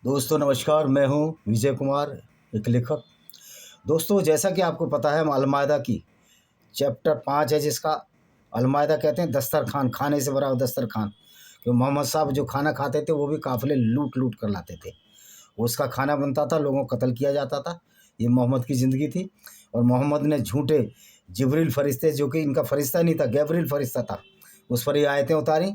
दोस्तों नमस्कार, मैं हूं विजय कुमार, एक लेखक। दोस्तों, जैसा कि आपको पता है, हम अल-माइदा की चैप्टर 5 है, जिसका अल-माइदा कहते हैं दस्तरखान, खाने से भरा हुआ दस्तरखान। कि मोहम्मद साहब जो खाना खाते थे वो भी काफ़िले लूट-लूट कर लाते थे। उसका खाना बनता था, लोगों को कत्ल किया जाता था। ये मोहम्मद की ज़िंदगी थी। और मोहम्मद ने झूठे जिब्रील फ़रिश्ते, जो कि इनका फ़रिश्ता नहीं था, गैब्रिएल फ़रिश्ता था, उस पर ये आयतें उतारी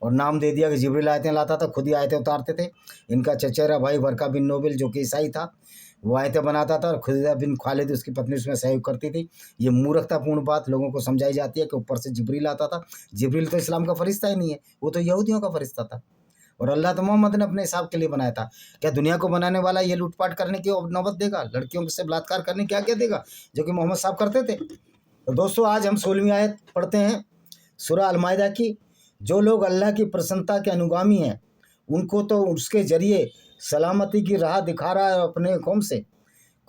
और नाम दे दिया कि जिब्रील आयतें लाता था, खुद ही आयतें उतारते थे। इनका चचेरा भाई बरका बिन नोबेल, जो कि ईसाई था, वो आयतें बनाता था और खुदैदा बिन खालिद उसकी पत्नी उसमें सहयोग करती थी। ये मूर्खतापूर्ण बात लोगों को समझाई जाती है कि ऊपर से जिब्रील आता था। जिब्रील तो इस्लाम का फ़रिश्ता ही नहीं है, वो तो यहूदियों का फ़रिश्ता था। और अल्लाह तो मोहम्मद ने अपने हिसाब के लिए बनाया था। क्या दुनिया को बनाने वाला ये लूटपाट करने की नौबत देगा? लड़कियों से बलात्कार करने क्या क्या देगा, जो कि मोहम्मद साहब करते थे? तो दोस्तों, आज हम 16वीं आयत पढ़ते हैं सूरह अल-माइदा की। जो लोग अल्लाह की प्रसन्नता के अनुगामी हैं, उनको तो उसके जरिए सलामती की राह दिखा रहा है, अपने कौम से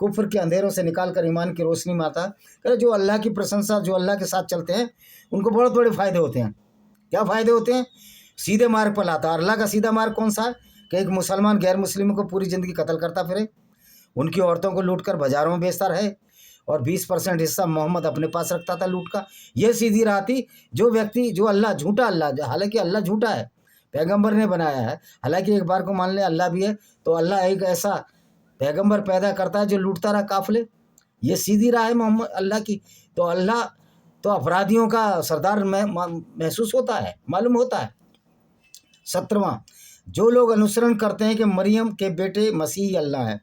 कुफ्र के अंधेरों से निकाल कर ईमान की रोशनी में आता है। जो अल्लाह की प्रशंसा, जो अल्लाह के साथ चलते हैं, उनको बहुत बड़े फ़ायदे होते हैं। क्या फ़ायदे होते हैं? सीधे मार्ग पर लाता है। अल्लाह का सीधा मार्ग कौन सा है? कि एक मुसलमान गैर मुस्लिमों को पूरी ज़िंदगी कत्ल करता फिरे, उनकी औरतों को लूट कर बाज़ारों में बेचता रहे, और 20% हिस्सा मोहम्मद अपने पास रखता था लूट का। ये सीधी राह थी। जो व्यक्ति, जो अल्लाह, झूठा अल्लाह, हालांकि अल्लाह झूठा है, पैगंबर ने बनाया है, हालांकि एक बार को मान ले अल्लाह भी है, तो अल्लाह एक ऐसा पैगंबर पैदा करता है जो लूटता रहा काफिले। ये सीधी राह है मोहम्मद अल्लाह की। तो अल्लाह तो अपराधियों का सरदार महसूस होता है, मालूम होता है। 17वां, जो लोग अनुसरण करते हैं कि मरियम के बेटे मसीह अल्लाह है।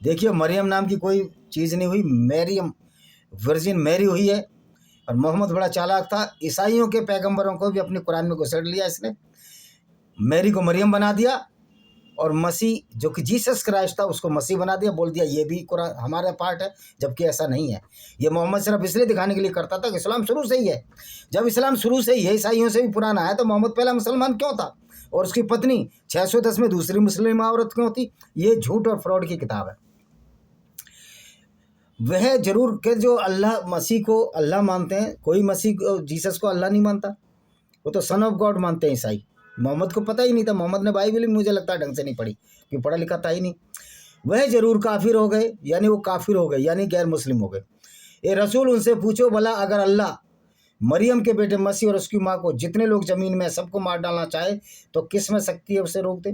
देखिए, मरियम नाम की कोई चीज़ नहीं हुई, मैरियम, वर्जिन मैरी हुई है। और मोहम्मद बड़ा चालाक था, ईसाइयों के पैगंबरों को भी अपने कुरान में घुसेड़ लिया इसने। मैरी को मरियम बना दिया, और मसीह जो कि जीसस क्राइस्ट था उसको मसीह बना दिया, बोल दिया ये भी कुरान हमारा पार्ट है, जबकि ऐसा नहीं है। ये मोहम्मद सिर्फ इसलिए दिखाने के लिए करता था कि इस्लाम शुरू से ही है। जब इस्लाम शुरू से ही है, ईसाइयों से भी पुराना है, तो मोहम्मद पहला मुसलमान क्यों था? और उसकी पत्नी 610 में दूसरी मुस्लिम औरत क्यों थी? ये झूठ और फ्रॉड की किताब है। वह जरूर कि जो अल्लाह मसीह को अल्लाह मानते हैं, कोई मसीह जीसस को अल्लाह नहीं मानता, वो तो सन ऑफ गॉड मानते हैं ईसाई। मोहम्मद को पता ही नहीं था, मोहम्मद ने बाइबल भी मुझे लगता है ढंग से नहीं पढ़ी, क्योंकि पढ़ा लिखा था ही नहीं। वह जरूर काफिर हो गए, यानी वो काफिर हो गए, यानी गैर मुस्लिम हो गए। ए रसूल, उनसे पूछो भला, अगर अल्लाह मरियम के बेटे मसीह और उसकी माँ को, जितने लोग जमीन में सबको मार डालना चाहे, तो किस में शक्ति है उसे रोक दे?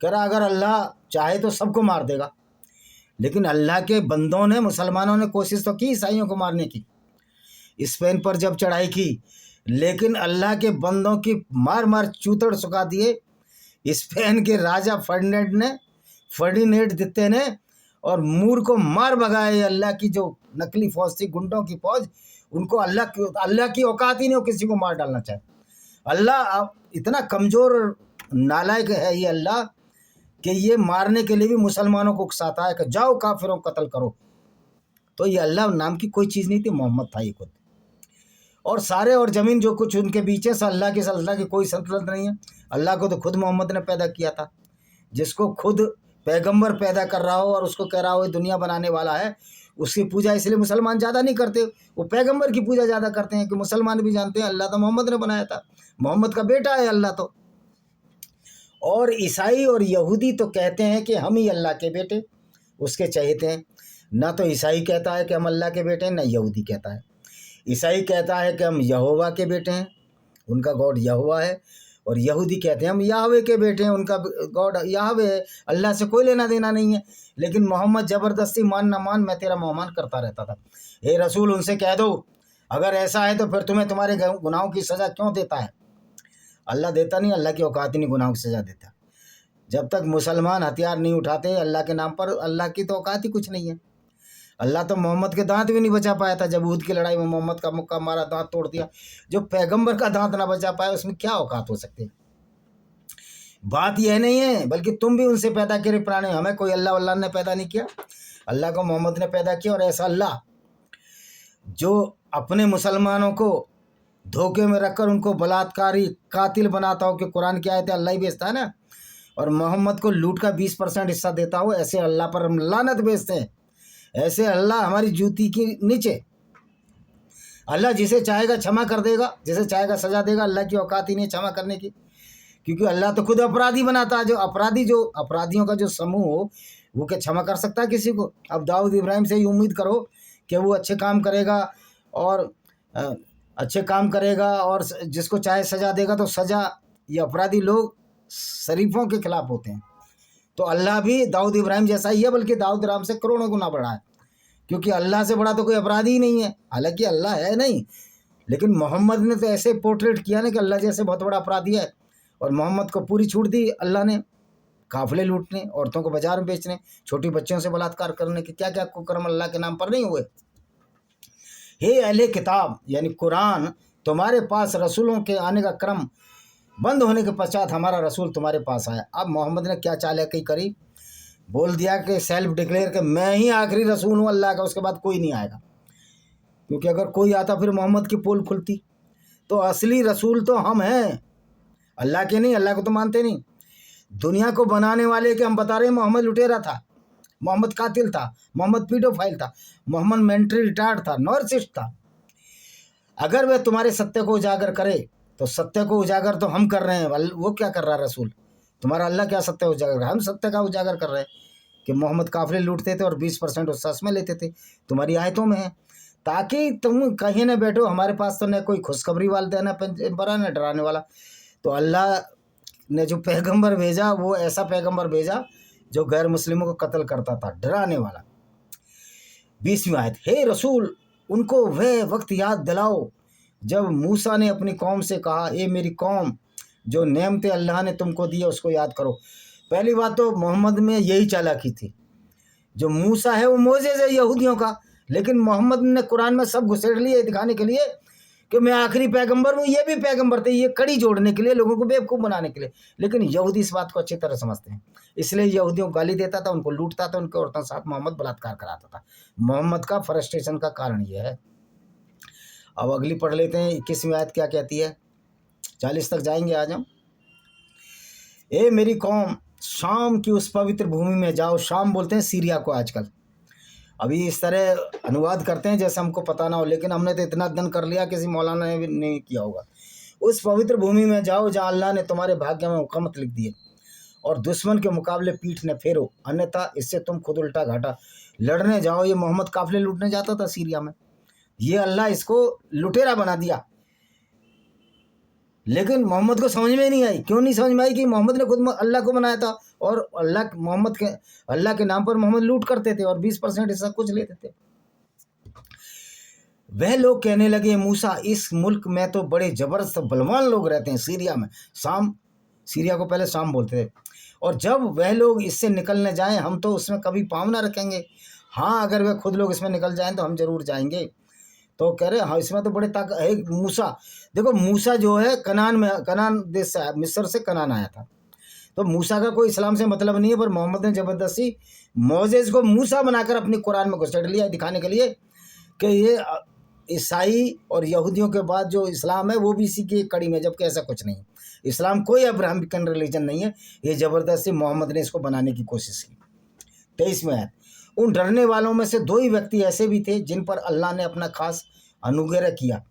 कह रहा अगर अल्लाह चाहे तो सबको मार देगा। लेकिन अल्लाह के बंदों ने, मुसलमानों ने कोशिश तो की ईसाइयों को मारने की, स्पेन पर जब चढ़ाई की, लेकिन अल्लाह के बंदों की मार मार चूतड़ सुखा दिए स्पेन के राजा फर्डिनेंड द्वितीय ने, और मूर को मार भगाए। अल्लाह की जो नकली फौज थी, गुंडों की फौज, उनको अल्लाह की औकात ही नहीं हो किसी को मार डालना चाहे। अल्लाह इतना कमज़ोर नालायक है ये अल्लाह, कि ये मारने के लिए भी मुसलमानों को उकसाता है कि जाओ काफिरों को कत्ल करो। तो ये अल्लाह नाम की कोई चीज़ नहीं थी, मोहम्मद था ये खुद। और सारे और ज़मीन जो कुछ उनके बीच है, अल्लाह की कोई संतुलन नहीं है। अल्लाह को तो खुद मोहम्मद ने पैदा किया था। जिसको खुद पैगंबर पैदा कर रहा हो और उसको कह रहा हो ये दुनिया बनाने वाला है, उसकी पूजा इसलिए मुसलमान ज़्यादा नहीं करते, वो पैगंबर की पूजा ज़्यादा करते हैं। कि मुसलमान भी जानते हैं अल्लाह तो मोहम्मद ने बनाया था, मोहम्मद का बेटा है अल्लाह तो। और ईसाई और यहूदी तो कहते हैं कि हम ही अल्लाह के बेटे, उसके चहेते हैं। ना तो ईसाई कहता है कि हम अल्लाह के बेटे हैं, ना यहूदी कहता है। ईसाई कहता है कि हम यहोवा के बेटे हैं, उनका गॉड यहोवा है। और यहूदी कहते हैं हम याहवे के बेटे हैं, उनका गॉड याहवे है, अल्लाह से कोई लेना देना नहीं है। लेकिन मोहम्मद ज़बरदस्ती मान ना मान, मैं तेरा मेहमान करता रहता था। हे रसूल, उनसे कह दो अगर ऐसा है तो फिर तुम्हें तुम्हारे गुनाहों की सज़ा क्यों देता है? अल्लाह देता नहीं, अल्लाह की औकात ही नहीं गुनाहों की सज़ा देता। जब तक मुसलमान हथियार नहीं उठाते अल्लाह के नाम पर, अल्लाह की तो औकात ही कुछ नहीं है। अल्लाह तो मोहम्मद के दांत भी नहीं बचा पाया था। जब उहद की लड़ाई में मोहम्मद का मुक्का मारा, दांत तोड़ दिया। जो पैगंबर का दांत ना बचा पाया, उसमें क्या औकात हो सकती है? बात यह नहीं है, बल्कि तुम भी उनसे पैदा करे प्राणी, हमें कोई अल्लाह वल्लाह ने पैदा नहीं किया, अल्लाह को मोहम्मद ने पैदा किया। और ऐसा अल्लाह जो अपने मुसलमानों को धोखे में रखकर उनको बलात्कारी कातिल बनाता हो, कि कुरान की आयत अल्लाह ही बेचता है ना, और मोहम्मद को लूट का 20% हिस्सा देता हो, ऐसे अल्लाह पर हम लानत बेचते हैं। ऐसे अल्लाह हमारी जूती के नीचे। अल्लाह जिसे चाहेगा क्षमा कर देगा, जिसे चाहेगा सजा देगा। अल्लाह की औकात ही नहीं क्षमा करने की, क्योंकि अल्लाह तो खुद अपराधी बनाता है। जो अपराधियों का जो समूह हो वो क्या क्षमा कर सकता है किसी को? अब दाऊद इब्राहिम से ही उम्मीद करो कि वो अच्छे काम करेगा और अच्छे काम करेगा और जिसको चाहे सज़ा देगा, तो सज़ा ये अपराधी लोग शरीफों के खिलाफ होते हैं। तो अल्लाह भी दाऊद इब्राहिम जैसा ही है, बल्कि दाऊद इब्राहिम से करोड़ों गुना बड़ा है, क्योंकि अल्लाह से बड़ा तो कोई अपराधी ही नहीं है। हालांकि अल्लाह है नहीं, लेकिन मोहम्मद ने तो ऐसे पोर्ट्रेट किया ना कि अल्लाह जैसे बहुत बड़ा अपराधी है। और मोहम्मद को पूरी छूट दी अल्लाह ने, काफिले लूटने, औरतों को बाजार में बेचने, छोटी बच्चियों से बलात्कार करने के क्या क्या कुकर्म अल्लाह के नाम पर नहीं हुए। हे अहले किताब यानी कुरान, तुम्हारे पास रसूलों के आने का क्रम बंद होने के पश्चात हमारा रसूल तुम्हारे पास आया। अब मोहम्मद ने क्या चालाकी करी, बोल दिया कि सेल्फ डिक्लेयर कि मैं ही आखिरी रसूल हूँ अल्लाह का, उसके बाद कोई नहीं आएगा। क्योंकि अगर कोई आता फिर मोहम्मद की पोल खुलती। तो असली रसूल तो हम हैं, अल्लाह के नहीं। अल्लाह को तो मानते नहीं। दुनिया को बनाने वाले के हम बता रहे हैं मोहम्मद लुटेरा था, मोहम्मद कातिल था, मोहम्मद पीडोफाइल था, मोहम्मद मेंटली रिटार्ड था, नार्सिसिस्ट था। अगर वह तुम्हारे सत्य को उजागर करे तो सत्य को उजागर तो हम कर रहे हैं। वो क्या कर रहा है रसूल? तुम्हारा अल्लाह क्या सत्य उजागर? हम सत्य का उजागर कर रहे हैं कि मोहम्मद काफिले लूटते थे और 20% उस में लेते थे। तुम्हारी आयतों में है, ताकि तुम कहीं न बैठो हमारे पास तो न कोई खुशखबरी वाला देना बड़ा न डराने वाला। तो अल्लाह ने जो पैगंबर भेजा वो ऐसा पैगंबर भेजा जो गैर मुस्लिमों को कत्ल करता था, डराने वाला। 20वीं आयत, हे रसूल उनको वह वक्त याद दिलाओ जब मूसा ने अपनी कौम से कहा, ए मेरी कौम, जो नेमतें अल्लाह ने तुमको दी है उसको याद करो। पहली बात तो मोहम्मद में यही चालाकी थी। जो मूसा है वो मोजेज़ है यहूदियों का, लेकिन मोहम्मद ने कुरान में सब घुसेड़ लिए दिखाने के लिए कि मैं आखिरी पैगंबर हूँ। ये भी पैगंबर थे, ये कड़ी जोड़ने के लिए, लोगों को बेवकूफ़ बनाने के लिए। लेकिन यहूदी इस बात को अच्छी तरह समझते हैं, इसलिए यहूदियों को गाली देता था, उनको लूटता था, उनके औरतों के साथ मोहम्मद बलात्कार कराता था। मोहम्मद का फ्रस्ट्रेशन का कारण ये है। अब अगली पढ़ लेते हैं, 21वीं आयत क्या कहती है, 40 तक जाएंगे आज हम। ए मेरी कौम, शाम की उस पवित्र भूमि में जाओ। शाम बोलते हैं सीरिया को आजकल, अभी इस तरह अनुवाद करते हैं जैसे हमको पता ना हो, लेकिन हमने तो इतना अध्ययन कर लिया, किसी मौलाना ने भी नहीं किया होगा। उस पवित्र भूमि में जाओ जहाँ अल्लाह ने तुम्हारे भाग्य में हुकूमत लिख दी है, और दुश्मन के मुकाबले पीठ न फेरो, अन्यथा इससे तुम खुद उल्टा घाटा लड़ने जाओ। ये मोहम्मद काफिले लूटने जाता था सीरिया में, ये अल्लाह इसको लुटेरा बना दिया। लेकिन मोहम्मद को समझ में नहीं आई। क्यों नहीं समझ में आई? कि मोहम्मद ने खुद अल्लाह को बनाया था, और अल्लाह के नाम पर मोहम्मद लूट करते थे और 20% हिस्सा कुछ लेते थे। वह लोग कहने लगे, मूसा इस मुल्क में तो बड़े जबरदस्त बलवान लोग रहते हैं, सीरिया में। शाम, सीरिया को पहले शाम बोलते थे। और जब वह लोग इससे निकलने जाएं हम तो उसमें कभी पाँव ना रखेंगे। हाँ, अगर वह खुद लोग इसमें निकल जाएं तो हम जरूर जाएंगे। तो कह रहे हाँ इसमें तो बड़े ताकत है। मूसा, देखो मूसा जो है कनान देश से, मिस्र से कनान आया था। तो मूसा का कोई इस्लाम से मतलब नहीं है, पर मोहम्मद ने ज़बरदस्ती मोजेज़ को मूसा बनाकर अपनी कुरान में घुसेड़ लिया, दिखाने के लिए कि ये ईसाई और यहूदियों के बाद जो इस्लाम है वो भी इसी की कड़ी में, जबकि ऐसा कुछ नहीं। इस्लाम कोई अब्राहमिकन रिलीजन नहीं है, ये ज़बरदस्ती मोहम्मद ने इसको बनाने की कोशिश की। 23 में है, उन डरने वालों में से 2 ही व्यक्ति ऐसे भी थे जिन पर अल्लाह ने अपना खास अनुग्रह किया।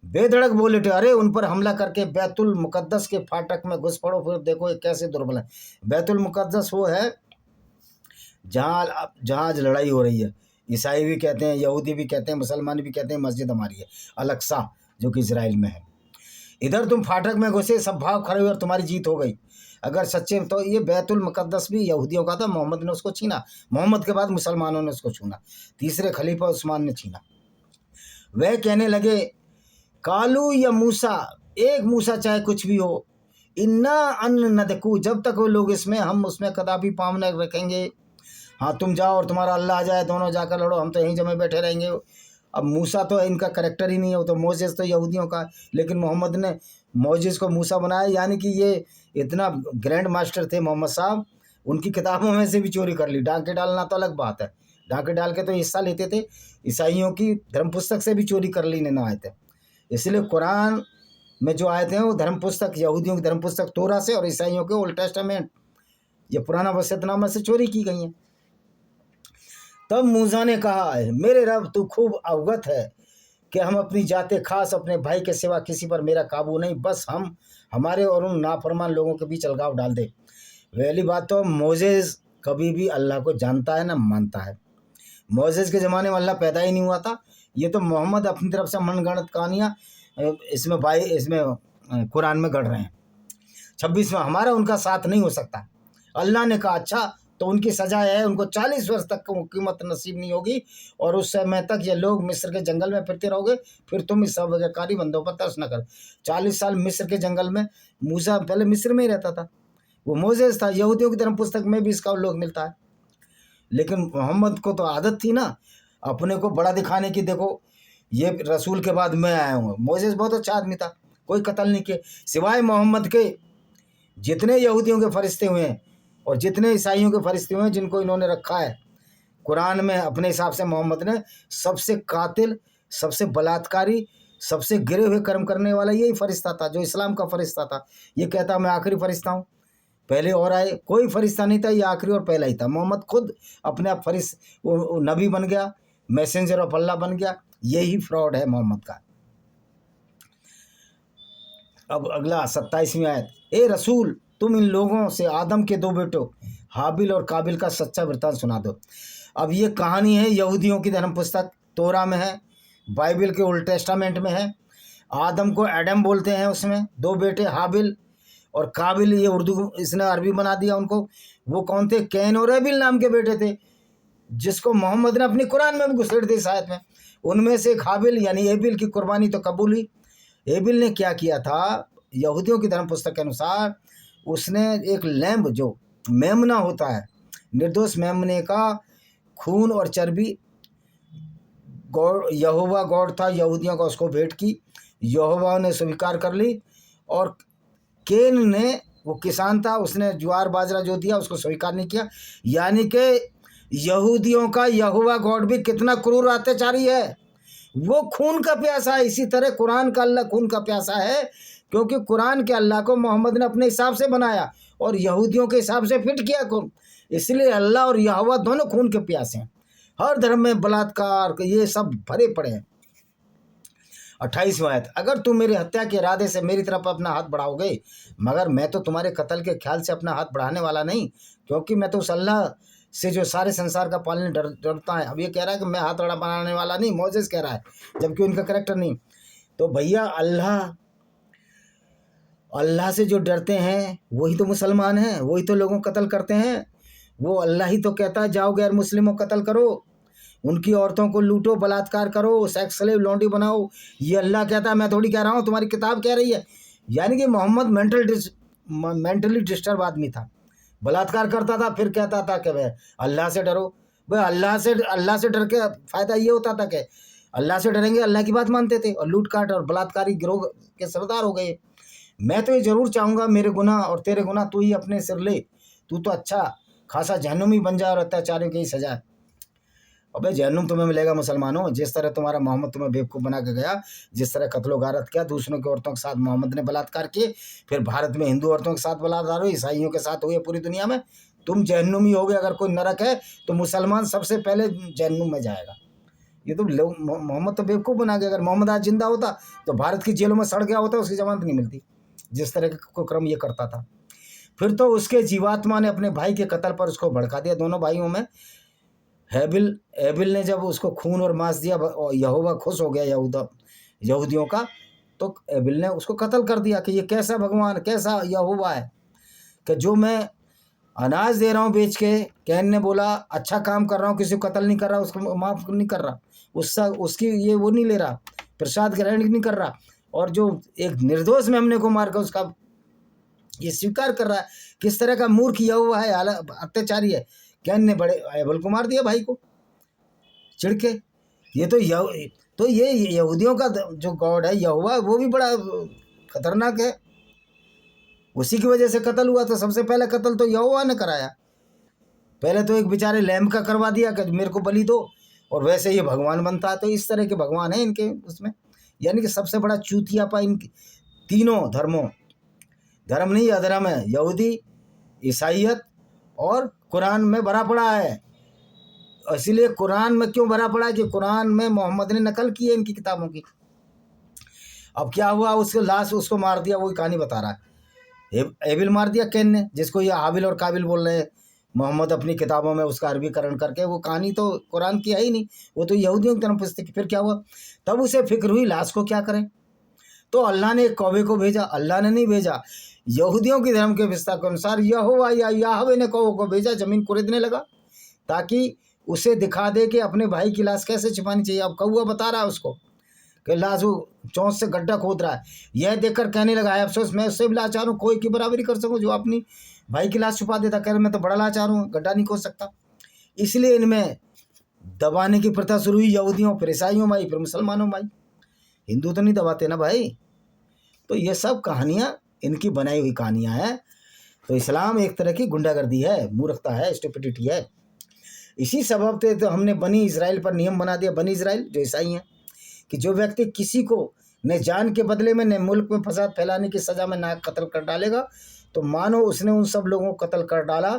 बेधड़क बोले थे, अरे उन पर हमला करके बैतुल मुकद्दस के फाटक में घुस पड़ो, फिर देखो ये कैसे दुर्बल है। बैतुल मुकद्दस वो है जहाँ आज लड़ाई हो रही है। ईसाई भी कहते हैं, यहूदी भी कहते हैं, मुसलमान भी कहते हैं मस्जिद हमारी है, अल-अक्सा, जो कि इजराइल में है। इधर तुम फाटक में घुसे, सब भाव खड़े हुए और तुम्हारी जीत हो गई। अगर सच्चे तो ये बैतुल मुकद्दस भी यहूदियों का था, मोहम्मद ने उसको छीना। मोहम्मद के बाद मुसलमानों ने उसको छूना, तीसरे खलीफा उस्मान ने छीना। वह कहने लगे, कालू या मूसा, एक मूसा चाहे कुछ भी हो, इन्ना अन्न नदकू, जब तक वो लोग इसमें, हम उसमें कदापि पाँव न रखेंगे। हाँ तुम जाओ और तुम्हारा अल्लाह आ जाए, दोनों जाकर लड़ो, हम तो यहीं जमे बैठे रहेंगे। अब मूसा तो इनका करैक्टर ही नहीं है, वो तो मोजेस तो यहूदियों का, लेकिन मोहम्मद ने मोजेस को मूसा बनाया। यानी कि ये इतना ग्रैंड मास्टर थे मोहम्मद साहब, उनकी किताबों में से भी चोरी कर ली। डाके डालना तो अलग बात है, डाके डाल के तो हिस्सा लेते थे, ईसाइयों की धर्म पुस्तक से भी चोरी कर ली ना आए थे। इसलिए कुरान में जो आए थे वो धर्म पुस्तक, यहूदियों की धर्म पुस्तक तोरा से और ईसाइयों के ओल्ड टेस्टामेंट, ये पुराना वसीयतनामा से चोरी की गई हैं। तब मूसा ने कहा, मेरे रब तू खूब अवगत है कि हम अपनी जाते खास अपने भाई के सिवा किसी पर मेरा काबू नहीं, बस हम हमारे और उन नाफरमान लोगों के बीच अलगाव डाल दे। पहली बात तो मोजेस कभी भी अल्लाह को जानता है ना मानता है। मोजेस के ज़माने में अल्लाह पैदा ही नहीं हुआ था। ये तो मोहम्मद अपनी तरफ से मनगढ़ंत कहानियाँ इसमें कुरान में गढ़ रहे हैं। 26 में हमारा उनका साथ नहीं हो सकता। अल्लाह ने कहा अच्छा तो उनकी सजा है, उनको 40 वर्ष तक कीमत नसीब नहीं होगी और उस समय तक ये लोग मिस्र के जंगल में फिरते रहोगे, फिर तुम इस सौभाग्यकारी बंदों पर तरस न कर। 40 साल मिस्र के जंगल में, मूसा पहले मिस्र में ही रहता था, वो मोजेस था। यहूदियों की धर्म पुस्तक में भी इसका उल्लेख मिलता है। लेकिन मोहम्मद को तो आदत थी ना अपने को बड़ा दिखाने की, देखो ये रसूल के बाद मैं आया हूँ। मोजेस बहुत अच्छा आदमी था, कोई कत्ल नहीं किए सिवाय मोहम्मद के। जितने यहूदियों के फरिश्ते हुए हैं और जितने ईसाइयों के फरिश्ते हुए हैं जिनको इन्होंने रखा है कुरान में, अपने हिसाब से मोहम्मद ने सबसे कातिल, सबसे बलात्कारी, सबसे गिरे हुए कर्म करने वाला यही फरिश्ता था जो इस्लाम का फरिश्ता था। ये कहता मैं आखिरी फरिश्ता हूँ, पहले और आए कोई फरिश्ता नहीं था, ये आखिरी और पहला ही था। मोहम्मद खुद अपने आप नबी बन गया, मैसेंजर ऑफ अल्लाह बन गया। यही फ्रॉड है मोहम्मद का। अब अगला 27वीं आयत, ए रसूल तुम इन लोगों से आदम के 2 बेटों हाबिल और काबिल का सच्चा वृत्तांत सुना दो। अब ये कहानी है यहूदियों की धर्म पुस्तक तोरा में है, बाइबल के ओल्ड टेस्टामेंट में है। आदम को एडम बोलते हैं, उसमें 2 बेटे हाबिल और काबिल, ये उर्दू इसने अरबी बना दिया उनको। वो कौन थे? कैन और एबिल नाम के बेटे थे, जिसको मोहम्मद ने अपनी कुरान में भी घुसेड़ दी शायद में। उनमें से एक हाबिल यानी एबिल की कुर्बानी तो कबूल हुई। एबिल ने क्या किया था? यहूदियों की धर्म पुस्तक के अनुसार उसने एक लैम्ब, जो मेमना होता है, निर्दोष मेमने का खून और चर्बी, गॉड यहोवा गॉड था यहूदियों का, उसको भेंट की। यहोवा ने स्वीकार कर ली। और केन ने, वो किसान था, उसने ज्वार बाजरा जो दिया उसको स्वीकार नहीं किया। यानी कि यहूदियों का यहोवा गॉड भी कितना क्रूर अत्याचारी है, वो खून का प्यासा है। इसी तरह कुरान का अल्लाह खून का प्यासा है, क्योंकि कुरान के अल्लाह को मोहम्मद ने अपने हिसाब से बनाया और यहूदियों के हिसाब से फिट किया खून। इसलिए अल्लाह और यहोवा दोनों खून के प्यासे हैं। हर धर्म में बलात्कार ये सब भरे पड़े हैं। 28वां आयत, अगर तुम मेरी हत्या के इरादे से मेरी तरफ अपना हाथ बढ़ाओगे, मगर मैं तो तुम्हारे कत्ल के ख्याल से अपना हाथ बढ़ाने वाला नहीं, क्योंकि मैं तो उस अल्लाह से जो सारे संसार का पालने डरता है। अब ये कह रहा है कि मैं हाथ बड़ा बनाने वाला नहीं, मोजेस कह रहा है, जबकि उनका करेक्टर नहीं। तो भैया अल्लाह से जो डरते हैं वही तो मुसलमान हैं, वही तो लोगों को कत्ल करते हैं। वो अल्लाह ही तो कहता है जाओ गैर मुस्लिमों को कत्ल करो, उनकी औरतों को लूटो, बलात्कार करो, सेक्स स्लेव लौंडी बनाओ। ये अल्लाह कहता है, मैं थोड़ी कह रहा हूँ, तुम्हारी किताब कह रही है। यानी कि मोहम्मद मेंटली डिस्टर्ब आदमी था, बलात्कार करता था, फिर कहता था कि भाई अल्लाह से डरो। भाई अल्लाह से डर के फ़ायदा ये होता था कि अल्लाह से डरेंगे, अल्लाह की बात मानते थे और लूट काट और बलात्कारी गिरोह के सरदार हो गए। मैं तो ये ज़रूर चाहूँगा मेरे गुनाह और तेरे गुनाह तू ही अपने सिर ले, तू तो अच्छा खासा जहन्नुमी बन जाए और अत्याचारियों की सजा है। अबे जहन्नुम तुम्हें मिलेगा मुसलमानों, जिस तरह तुम्हारा मोहम्मद तुम्हें बेवकूफ़ बना के गया, जिस तरह कत्लो गारत किया, दूसरों की औरतों के साथ मोहम्मद ने बलात्कार किए, फिर भारत में हिंदू औरतों के साथ बलात्कार हुए, ईसाइयों के साथ हुए, पूरी दुनिया में तुम जहन्नुमी हो गए। अगर कोई नरक है तो मुसलमान सबसे पहले जहन्नुम में जाएगा। ये तो लोग मोहम्मद तो बेवकूफ़ बना गया। अगर मोहम्मद आज जिंदा होता तो भारत की जेलों में सड़ गया होता, उसकी जमानत नहीं मिलती, जिस तरह का क्रम ये करता था। फिर तो उसके जीवात्मा ने अपने भाई के कत्ल पर उसको भड़का दिया। दोनों भाइयों में एबिल ने जब उसको खून और मांस दिया, यहोवा खुश हो गया यहूदियों का, तो एबिल ने उसको कत्ल कर दिया कि ये कैसा भगवान, कैसा यहोवा है कि जो मैं अनाज दे रहा हूँ बेच के, कैन ने बोला अच्छा काम कर रहा हूँ, किसी को कत्ल नहीं कर रहा, उसको माफ़ नहीं कर रहा, उसकी ये वो नहीं ले रहा, प्रसाद ग्रहण नहीं कर रहा, और जो एक निर्दोष मेमने को मार कर उसका ये स्वीकार कर रहा है। किस तरह का मूर्ख यहोवा है, अत्याचारी है। कैन ने बड़े एबल को मार दिया भाई को चिढ़ के। ये यहूदियों का जो गॉड है यहोवा, वो भी बड़ा खतरनाक है। उसी की वजह से कत्ल हुआ। तो सबसे पहले कत्ल तो यहोवा ने कराया। पहले तो एक बेचारे लैम्ब का करवा दिया कि मेरे को बलि दो, और वैसे ये भगवान बनता है। तो इस तरह के भगवान है इनके उसमें। यानी कि सबसे बड़ा चूतियापा इन तीनों धर्म नहीं अधर्म है, यहूदी, ईसाइयत और कुरान में भरा पड़ा है। इसीलिए कुरान में क्यों भरा पड़ा है कि कुरान में मोहम्मद ने नकल की है इनकी किताबों की। अब क्या हुआ, उसके लास्ट उसको मार दिया, वही कहानी बता रहा है। एबिल मार दिया कैन ने, जिसको ये हाबिल और काबिल बोल रहे हैं मोहम्मद अपनी किताबों में उसका अरबीकरण करके। वो कहानी तो कुरान की है ही नहीं, वो तो यहूदियों की धर्म पुस्तक। फिर क्या हुआ, तब उसे फिक्र हुई लाश को क्या करें, तो अल्लाह ने एक कौवे को भेजा। अल्लाह ने नहीं भेजा, यहूदियों की धर्म के विस्तार के अनुसार यहोवा या याहवे ने कौवे को भेजा, जमीन कुरेदने लगा ताकि उसे दिखा दे कि अपने भाई की लाश कैसे छिपानी चाहिए। अब कौवा बता रहा है उसको कि लाश वो चौंच से गड्ढा खोद रहा है। यह देखकर कहने लगा है अफसोस, मैं उससे भी लाचार हूँ, कोई की बराबरी कर सकूँ जो अपनी भाई की लाश छुपा देता। कह रहे मैं तो बड़ा लाचार हूँ, गड्ढा नहीं खोद सकता। इसलिए इनमें दबाने की प्रथा शुरू हुई, यहूदियों फिर ईसाइयों में आई, फिर मुसलमानों में आई। हिंदू तो नहीं दबाते ना भाई। तो ये सब कहानियाँ इनकी बनाई हुई कहानियाँ हैं। तो इस्लाम एक तरह की गुंडागर्दी है, मूर्खता है, स्टुपिडिटी है। इसी सबब से तो हमने बनी इजराइल पर नियम बना दिया, बनी इजराइल जो ईसाई हैं, कि जो व्यक्ति किसी को न जान के बदले में न मुल्क में फसाद फैलाने की सज़ा में ना कत्ल कर डालेगा, तो मानो उसने उन सब लोगों को कत्ल कर डाला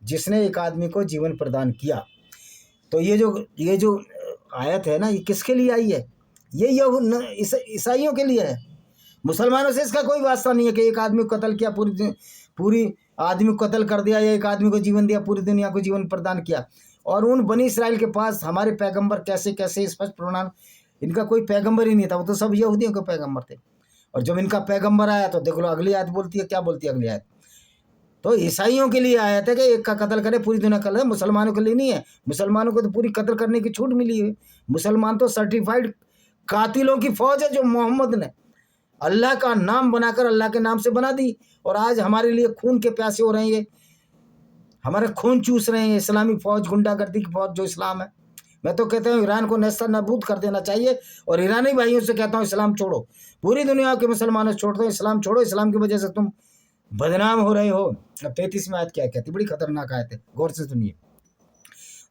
जिसने एक आदमी को जीवन प्रदान किया। तो ये जो आयत है ना, ये किसके लिए आई है? ये ईसाइयों के लिए है। मुसलमानों से इसका कोई वास्ता नहीं है कि एक आदमी को कत्ल किया, पूरी आदमी को कत्ल कर दिया, या एक आदमी को जीवन दिया, पूरी दुनिया को जीवन प्रदान किया। और उन बनी इसराइल के पास हमारे पैगंबर कैसे कैसे स्पष्ट प्रमाण, इनका कोई पैगंबर ही नहीं था, वो तो सब यहूदियों के पैगंबर थे। और जब इनका पैगंबर आया तो देख लो अगली आयत बोलती है, क्या बोलती है अगली आयत? तो ईसाइयों के लिए आया था कि एक का कत्ल करे पूरी दुनिया कत्ल है, मुसलमानों के लिए नहीं है। मुसलमानों को तो पूरी कत्ल करने की छूट मिली है। मुसलमान तो सर्टिफाइड कातिलों की फौज है, जो मोहम्मद ने अल्लाह का नाम बनाकर अल्लाह के नाम से बना दी। और आज हमारे लिए खून के प्यासे हो रहे हैं, हमारे खून चूस रहे हैं इस्लामी फौज, गुंडागर्दी की फौज जो इस्लाम है। मैं तो कहता हूँ ईरान को नेस्ता नाबूद कर देना चाहिए। और ईरानी भाइयों से कहता हूँ इस्लाम छोड़ो, पूरी दुनिया के मुसलमानों से छोड़ दो, इस्लाम छोड़ो। इस्लाम की वजह से तुम बदनाम हो रहे हो। 33 आयत क्या कहती, बड़ी खतरनाक आयत है, गौर से सुनिए।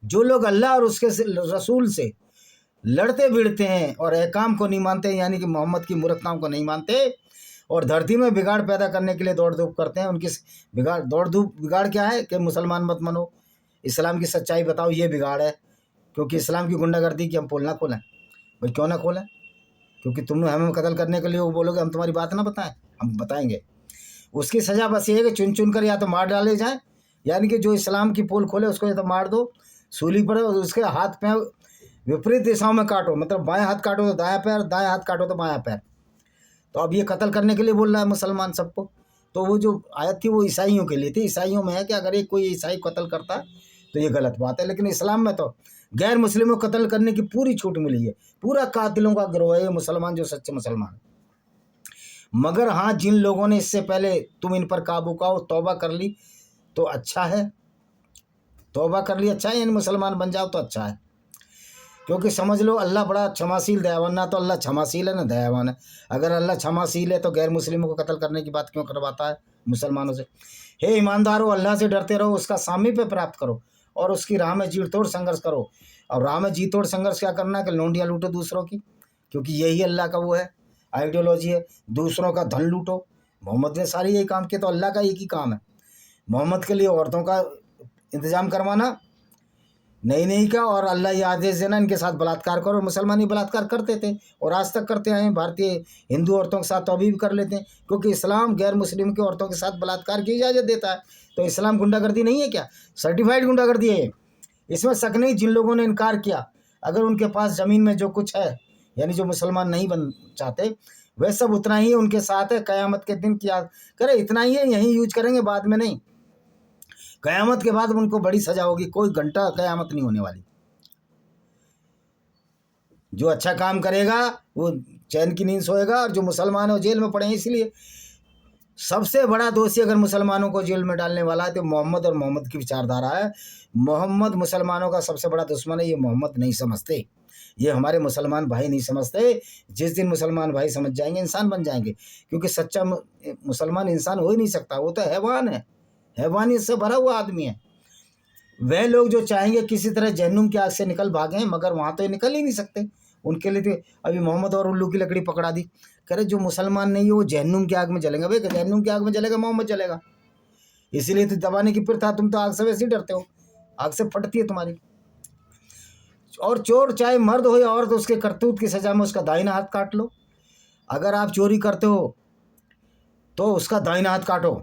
जो लोग अल्लाह और उसके रसूल से लड़ते भिड़ते हैं और अहकाम को नहीं मानते, यानी कि मोहम्मद की मूर्खताओं को नहीं मानते, और धरती में बिगाड़ पैदा करने के लिए दौड़ धूप करते हैं, उनकी बिगाड़ क्या है कि मुसलमान मत मानो, इस्लाम की सच्चाई बताओ, ये बिगाड़ है। क्योंकि इस्लाम की गुंडागर्दी की हम पोल ना खोलें भाई, क्यों ना खोलें? क्योंकि तुमने हमें कत्ल करने के लिए वो बोलोगे, हम तुम्हारी बात ना बताएं, हम बताएंगे। उसकी सज़ा बस ये है कि चुन चुन कर या तो मार डाले जाएं, यानी कि जो इस्लाम की पोल खोले उसको या तो मार दो सूली पर, और उसके हाथ पैर विपरीत दिशाओं में काटो, मतलब बाएं हाथ काटो तो दायां पैर, दाएं हाथ काटो तो बायां पैर। तो अब ये कत्ल करने के लिए बोल रहा है मुसलमान सबको। तो वो जो आयत थी वो ईसाइयों के लिए थी। ईसाइयों में है कि अगर एक कोई ईसाई कत्ल करता है तो ये गलत बात है, लेकिन इस्लाम में तो गैर मुस्लिमों को कत्ल करने की पूरी छूट मिली है। पूरा कातिलों का गिरोह है ये मुसलमान, जो सच्चे मुसलमान। मगर हाँ, जिन लोगों ने इससे पहले तुम इन पर काबू पाओ, तौबा कर ली तो अच्छा है, तौबा कर ली अच्छा है, यानी मुसलमान बन जाओ तो अच्छा है। क्योंकि समझ लो अल्लाह बड़ा क्षमाशील दयावान, ना तो अल्लाह क्षमाशील है ना दयावान है। अगर अल्लाह क्षमाशील है तो गैर मुस्लिमों को कत्ल करने की बात क्यों करवाता है मुसलमानों से? हे ईमानदारों, अल्लाह से डरते रहो, उसका सामीप्य प्राप्त करो और उसकी राह में जी तोड़ संघर्ष करो। और राह में जी तोड़ संघर्ष क्या करना है कि लौंडियाँ लूटो दूसरों की, क्योंकि यही अल्लाह का वो है, आइडियोलॉजी है, दूसरों का धन लूटो। मोहम्मद ने सारी यही काम किया, तो अल्लाह का एक ही काम है मोहम्मद के लिए औरतों का इंतजाम करवाना, नहीं क्या, और अल्लाह ये आदेश देना इनके साथ बलात्कार करो। मुसलमान ही बलात्कार करते थे और आज तक करते आए हैं, भारतीय हिंदू औरतों के साथ तो अभी भी कर लेते हैं, क्योंकि इस्लाम गैर मुस्लिम की औरतों के साथ बलात्कार की इजाज़त देता है। तो इस्लाम गुंडागर्दी नहीं है क्या? सर्टिफाइड गुंडागर्दी है, इसमें शक नहीं। जिन लोगों ने इनकार किया, अगर उनके पास ज़मीन में जो कुछ है, यानी जो मुसलमान नहीं बन चाहते, वह सब उतना ही उनके साथ है। क़यामत के दिन क्या करे, इतना ही है, यहीं यूज करेंगे, बाद में नहीं। क़यामत के बाद उनको बड़ी सज़ा होगी, कोई घंटा क़यामत नहीं होने वाली। जो अच्छा काम करेगा वो चैन की नींद सोएगा, और जो मुसलमान है वो जेल में पड़े हैं। इसलिए सबसे बड़ा दोषी अगर मुसलमानों को जेल में डालने वाला है तो मोहम्मद और मोहम्मद की विचारधारा है। मोहम्मद मुसलमानों का सबसे बड़ा दुश्मन है, ये मोहम्मद नहीं समझते, ये हमारे मुसलमान भाई नहीं समझते। जिस दिन मुसलमान भाई समझ जाएंगे, इंसान बन जाएंगे। क्योंकि सच्चा मुसलमान इंसान हो ही नहीं सकता, वो तो हैवान है, हैवानियत से भरा हुआ आदमी है। वह लोग जो चाहेंगे किसी तरह जहन्नुम की आग से निकल भागें, मगर वहाँ तो निकल ही नहीं सकते। उनके लिए तो अभी मोहम्मद और उल्लू की लकड़ी पकड़ा दी। कह रहे जो मुसलमान नहीं है वो जहन्नुम की आग में जलेंगे। भाई जहन्नुम की आग में जलेगा, मोहम्मद जलेगा। इसीलिए तो दबाने की प्रथा, तुम तो आग से वैसे ही डरते हो, आग से फटती है तुम्हारी। और चोर चाहे मर्द हो या औरत, उसके करतूत की सज़ा में उसका दाहिना हाथ काट लो। अगर आप चोरी करते हो तो उसका दाहिना हाथ काटो।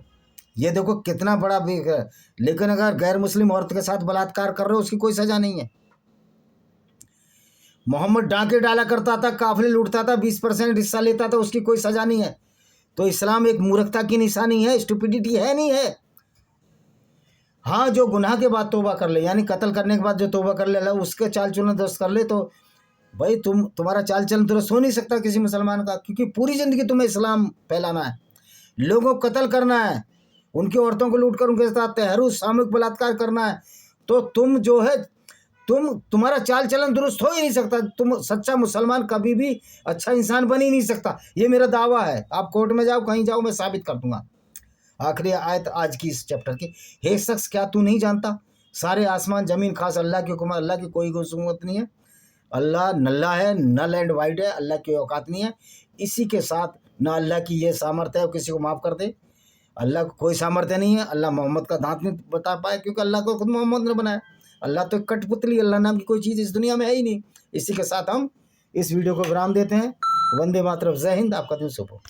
ये देखो कितना बड़ा विवेक है। लेकिन अगर गैर मुस्लिम औरत के साथ बलात्कार कर रहे हो, उसकी कोई सज़ा नहीं है। मोहम्मद डांके डाला करता था, काफिले लूटता था, 20% हिस्सा लेता था, उसकी कोई सज़ा नहीं है। तो इस्लाम एक मूर्खता की निशानी है, स्टुपिडिटी है नहीं है। हाँ, जो गुनाह के बाद तौबा कर ले, यानी कत्ल करने के बाद जो तौबा कर ले, अल्लाह उसके चाल चलन दुरुस्त कर ले, तो भाई तुम्हारा चाल चलन दुरुस्त हो नहीं सकता किसी मुसलमान का, क्योंकि पूरी ज़िंदगी तुम्हें इस्लाम फैलाना है, लोगों को कत्ल करना है, उनकी औरतों को लूट कर उनके साथ तहरीर सामूहिक बलात्कार करना है। तो तुम जो है तुम्हारा चाल चलन दुरुस्त हो ही नहीं सकता। तुम सच्चा मुसलमान कभी भी अच्छा इंसान बन ही नहीं सकता। ये मेरा दावा है। आप कोर्ट में जाओ, कहीं जाओ, मैं साबित कर दूंगा। आखिरी आयत आज की इस चैप्टर की, हे शख्स क्या तू नहीं जानता, सारे आसमान ज़मीन खास अल्लाह की हुक्म, अल्लाह की कोई हुकूमत नहीं है। अल्लाह नल्ला है, नल एंड वाइड है, अल्लाह की औकात नहीं है। इसी के साथ ना अल्लाह की ये सामर्थ्य है किसी को माफ़ कर दे, अल्लाह को कोई सामर्थ्य नहीं है। अल्लाह मोहम्मद का दांत नहीं बता पाए, क्योंकि अल्लाह को खुद मोहम्मद ने बनाया। अल्लाह तो कठपुतली, अल्लाह नाम की कोई चीज़ इस दुनिया में है ही नहीं। इसी के साथ हम इस वीडियो को विराम देते हैं। वंदे मातरम, जय हिंद। आपका दिन शुभ हो।